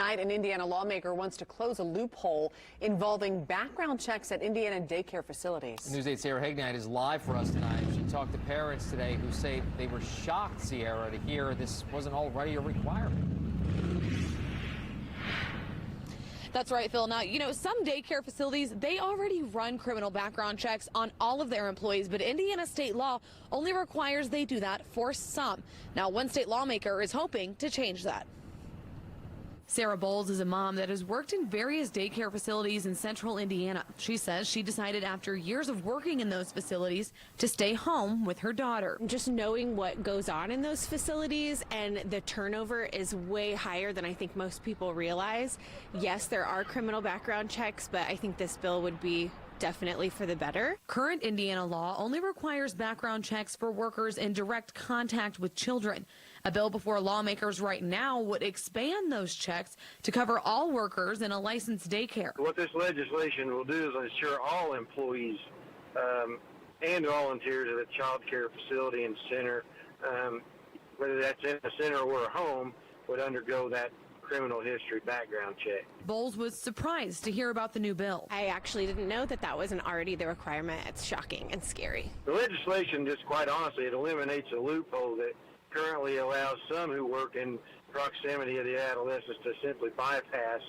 Tonight, an Indiana lawmaker wants to close a loophole involving background checks at Indiana daycare facilities. News 8's Sierra Hignite is live for us tonight. She talked to parents today who say they were shocked, Sierra, to hear this wasn't already a requirement. That's right, Phil. Now, some daycare facilities, they already run criminal background checks on all of their employees, but Indiana state law only requires they do that for some. Now, one state lawmaker is hoping to change that. Sarah Bowles is a mom that has worked in various daycare facilities in central Indiana. She says she decided after years of working in those facilities to stay home with her daughter. Just knowing what goes on in those facilities and the turnover is way higher than I think most people realize. Yes, there are criminal background checks, but I think this bill would be definitely for the better. Current Indiana law only requires background checks for workers in direct contact with children. A bill before lawmakers right now would expand those checks to cover all workers in a licensed daycare. What this legislation will do is ensure all employees and volunteers at a child care facility and center, whether that's in a center or a home, would undergo that criminal history background check. Bowles was surprised to hear about the new bill. I actually didn't know that that wasn't already the requirement. It's shocking and scary. The legislation, just quite honestly, it eliminates a loophole that currently allows some who work in proximity of the adolescents to simply bypass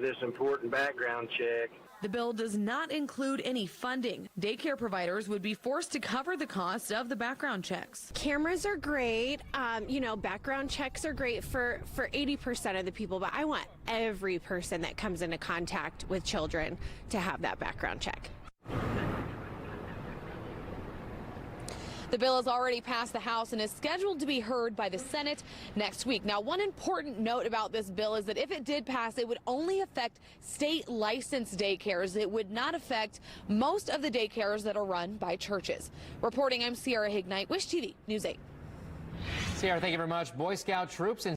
this important background check. The bill does not include any funding. Daycare providers would be forced to cover the cost of the background checks. Cameras are great. Background checks are great for 80% of the people, but I want every person that comes into contact with children to have that background check. The bill has already passed the House and is scheduled to be heard by the Senate next week. Now, one important note about this bill is that if it did pass, it would only affect state licensed daycares. It would not affect most of the daycares that are run by churches. Reporting, I'm Sierra Hignite, Wish TV News 8. Sierra, thank you very much. Boy Scout troops in